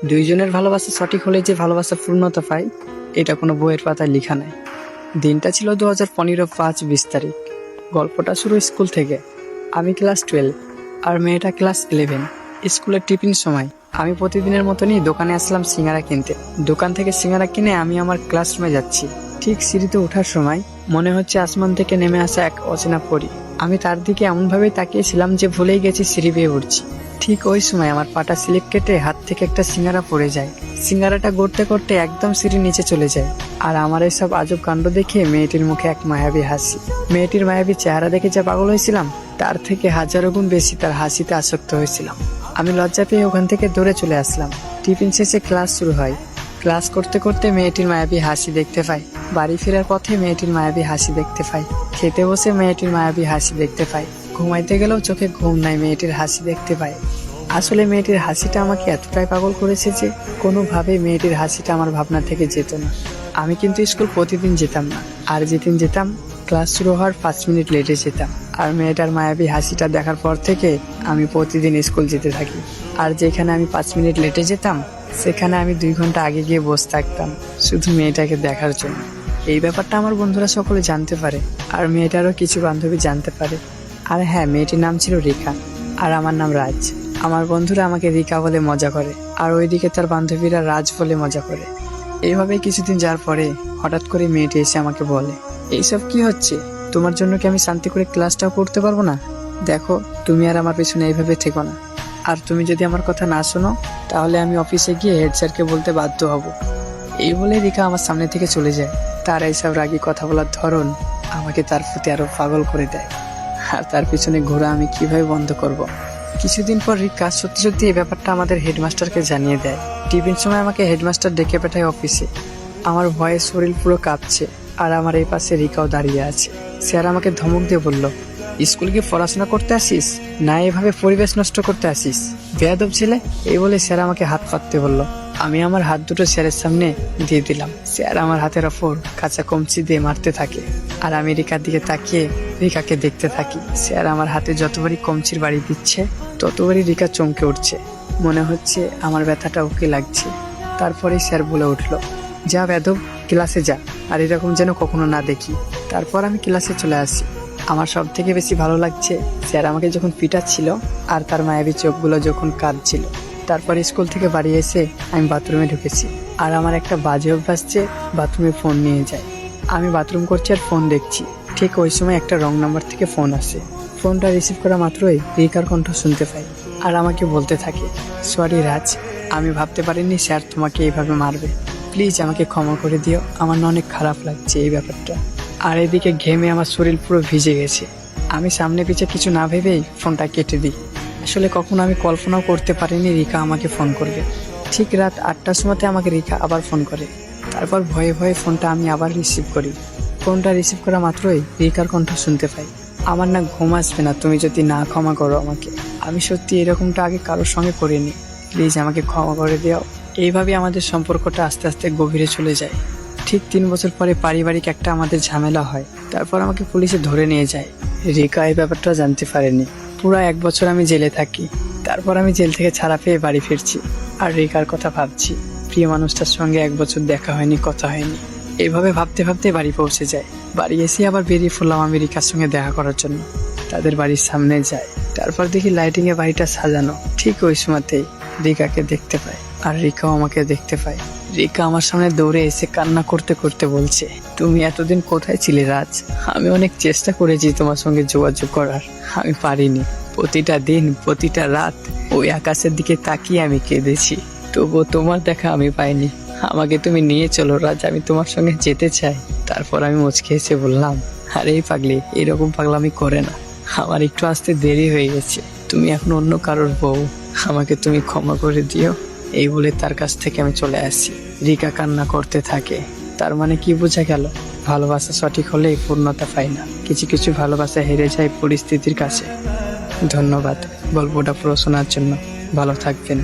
দুইজনের ভালোবাসা সঠিক হলে যে ভালোবাসা পূর্ণতা পায়, এটা কোনো বইয়ের পাতায় লেখা নাই। দিনটা ছিল 2015 5-20 তারিখ। গল্পটা শুরু স্কুল থেকে। আমি ক্লাস 12 আর মেয়েটা ক্লাস 11। স্কুলের টিফিন সময় আমি প্রতিদিনের মতনই দোকানে আসলাম সিঙ্গারা কিনতে। দোকান থেকে সিঙ্গারা কিনে আমি আমার ক্লাসরুমে যাচ্ছি। ঠিক সিঁড়িতে ওঠার সময় মনে হচ্ছে আসমান থেকে নেমে আসা এক অচেনা পরী। আমি তার দিকে এমনভাবেই তাকিয়েছিলাম যে ভুলেই গেছি সিঁড়ি বেয়ে উঠছি। ঠিক ওই সময় আমার পাটা স্লিপ কেটে হাত থেকে একটা সিঙ্গারা পড়ে যায়। সিঙ্গারাটা গড়তে করতে একদম সিঁড়ির নিচে চলে যায়। আর আমার এসব আজব কাণ্ড দেখে মেয়েটির মুখে এক মায়াবী হাসি। মেয়েটির মায়াবী চেহারা দেখে যা পাগল হয়েছিলাম, তার থেকে হাজারো গুণ বেশি তার হাসিতে আসক্ত হয়েছিলাম। আমি লজ্জা পেয়ে ওখান থেকে দৌড়ে চলে আসলাম। টিফিন শেষে ক্লাস শুরু হয়। ক্লাস করতে করতে মেয়েটির মায়াবী হাসি দেখতে পাই। বাড়ি ফেরার পথে মেয়েটির মায়াবী হাসি দেখতে পাই। খেতে বসে মেয়েটির মায়াবী হাসি দেখতে পাই। ঘুমাইতে গেলেও চোখে ঘুম নাই, মেয়েটির হাসি দেখতে পাই। আসলে মেয়েটির হাসিটা আমাকে এতটাই পাগল করেছে যে কোনোভাবেই মেয়েটির হাসিটা আমার ভাবনা থেকে যেত না। আমি কিন্তু স্কুল প্রতিদিন যেতাম না, আর যেদিন যেতাম ক্লাস শুরু হওয়ার 5 মিনিট লেটে যেতাম। আর মেয়েটার মায়াবী হাসিটা দেখার পর থেকে আমি প্রতিদিন স্কুল যেতে থাকি। আর যেখানে আমি 5 মিনিট লেটে যেতাম, সেখানে আমি 2 ঘন্টা আগে গিয়ে বসে থাকতাম শুধু মেয়েটাকে দেখার জন্য। এই ব্যাপারটা আমার বন্ধুরা সকলে জানতে পারে, আর মেয়েটারও কিছু বান্ধবী জানতে পারে। আর হ্যাঁ, মেয়েটির নাম ছিল রিকা আর আমার নাম রাজ। আমার বন্ধুরা আমাকে রিকা বলে মজা করে, আর ওইদিকে তার বান্ধবীরা রাজ বলে মজা করে। এইভাবে কিছুদিন যাওয়ার পরে হঠাৎ করে মেয়েটি এসে আমাকে বলে, এইসব কি হচ্ছে? তোমার জন্য কি আমি শান্তি করে ক্লাসটাও করতে পারবো না? দেখো, তুমি আর আমার পেছনে এইভাবে থেকো না। আর তুমি যদি আমার কথা না শোনো, তাহলে আমি অফিসে গিয়ে হেড স্যারকে বলতে বাধ্য হব। এই বলে রিকা আমার সামনে থেকে চলে যায়। তার এইসব রাগী কথা বলার ধরন আমাকে তার প্রতি আরো পাগল করে দেয়। আর তার পিছনে ঘোরা আমি কিভাবে বন্ধ করব? কিছুদিন পর রিকা সত্যি সত্যি এই ব্যাপারটা আমাদের হেডমাস্টারকে জানিয়ে দেয়। টিফিন সময় আমাকে হেডমাস্টার ডেকে পাঠায় অফিসে। আমার ভয়ে শরীর পুরো কাঁপছে, আর আমার এই পাশে রিকাও দাঁড়িয়ে আছে। স্যার আমাকে ধমক দিয়ে বলল, স্কুল কি পড়াশোনা করতে আসিস, না এভাবে পরিবেশ নষ্ট করতে আসিস? বেয়াদব ছেলে। এই বলে স্যার আমাকে হাত পাততে বলল। আমি আমার হাত দুটো স্যারের সামনে দিয়ে দিলাম। স্যার আমার হাতের ওপর কাঁচা কমচি দিয়ে মারতে থাকে, আর আমি রিকার দিকে তাকিয়ে রিকাকে দেখতে থাকি। স্যার আমার হাতে যতবারই কমচির বাড়ি দিচ্ছে, ততবারই রিকা চমকে উঠছে। মনে হচ্ছে আমার ব্যথাটা ওকে লাগছে। তারপরেই স্যার বলে উঠলো, যা বেয়াদব, ক্লাসে যা, আর এরকম যেন কখনো না দেখি। তারপর আমি ক্লাসে চলে আসি। আমার সব থেকে বেশি ভালো লাগছে স্যার আমাকে যখন পিটাচ্ছিল আর তার মায়াবী চোখগুলো যখন কাঁদছিল। তারপর স্কুল থেকে বাড়ি এসে আমি বাথরুমে ঢুকেছি। আর আমার একটা বাজে অভ্যাস যে বাথরুমে ফোন নিয়ে যায়। আমি বাথরুম করছি আর ফোন দেখছি। ঠিক ওই সময় একটা রং নাম্বার থেকে ফোন আসে। ফোনটা রিসিভ করা মাত্রই রিকার কণ্ঠ শুনতে পাই, আর আমাকে বলতে থাকে, সরি রাজ, আমি ভাবতে পারিনি স্যার তোমাকে এইভাবে মারবে। প্লিজ আমাকে ক্ষমা করে দিও, আমার না অনেক খারাপ লাগছে এই ব্যাপারটা। আর এদিকে ঘেমে আমার শরীর পুরো ভিজে গেছে। আমি সামনে পিছে কিছু না ভেবেই ফোনটা কেটে দিই। আসলে কখনো আমি কল্পনাও করতে পারিনি রিকা আমাকে ফোন করবে। ঠিক রাত 8টার সময়তে আমাকে রিকা আবার ফোন করে। তারপর ভয়ে ভয়ে ফোনটা আমি আবার রিসিভ করি। ফোনটা রিসিভ করা মাত্রই রিকার কণ্ঠ শুনতে পাই, আমার না ঘুম আসবে না তুমি যদি না ক্ষমা করো আমাকে। আমি সত্যি এরকমটা আগে কারোর সঙ্গে করিনি, প্লিজ আমাকে ক্ষমা করে দাও। এইভাবে আমাদের সম্পর্কটা আস্তে আস্তে গভীরে চলে যায়। ঠিক 3 বছর পরে পারিবারিক একটা আমাদের ঝামেলা হয়। তারপর আমাকে পুলিশে ধরে নিয়ে যায়। রিকা এই ব্যাপারটা জানতে পারেনি। পুরো 1 বছর আমি জেলে থাকি। তারপর আমি জেল থেকে ছাড়া পেয়ে বাড়ি ফিরছি, আর রিকার কথা ভাবছি। প্রিয় মানুষটার সঙ্গে 1 বছর দেখা হয়নি, কথা হয়নি। এইভাবে ভাবতে ভাবতে বাড়ি পৌঁছে যায়। বাড়ি এসে আবার বেরিয়ে পড়লাম আমি রিকার সঙ্গে দেখা করার জন্য। তাদের বাড়ির সামনে যাই। তারপর দেখি লাইটিং এ বাড়িটা সাজানো। ঠিক ওই সময়তেই রিকাকে দেখতে পাই, আর রিকাও আমাকে দেখতে পায়। রিকা আমার সামনে দৌড়ে এসে কান্না করতে করতে বলছে, তুমি এতদিন কোথায় ছিলে রাজ? আমি অনেক চেষ্টা করেছি তোমার সঙ্গে যোগাযোগ করার, আমি পারিনি। প্রতিটা দিন, প্রতিটা রাত ওই আকাশের দিকে তাকিয়ে আমি কেঁদেছি, তবুও তোমার দেখা আমি পাইনি। আমাকে তুমি নিয়ে চলো রাজ, আমি তোমার সঙ্গে যেতে চাই। তারপর আমি মুচকে এসে বললাম, আরে এই পাগলি এরকম পাগলামি করে না, আমার একটু আসতে দেরি হয়ে গেছে, তুমি এখন অন্য কারোর বউ, আমাকে তুমি ক্ষমা করে দিও। এই বলে তার কাছ থেকে আমি চলে আসি। রিকা কান্না করতে থাকে। তার মানে কি বোঝা গেল? ভালোবাসা সঠিক হলেই পূর্ণতা পায় না, কিছু কিছু ভালোবাসা হেরে যায় পরিস্থিতির কাছে। ধন্যবাদ গল্পটা পুরো শোনার জন্য। ভালো থাকবেন।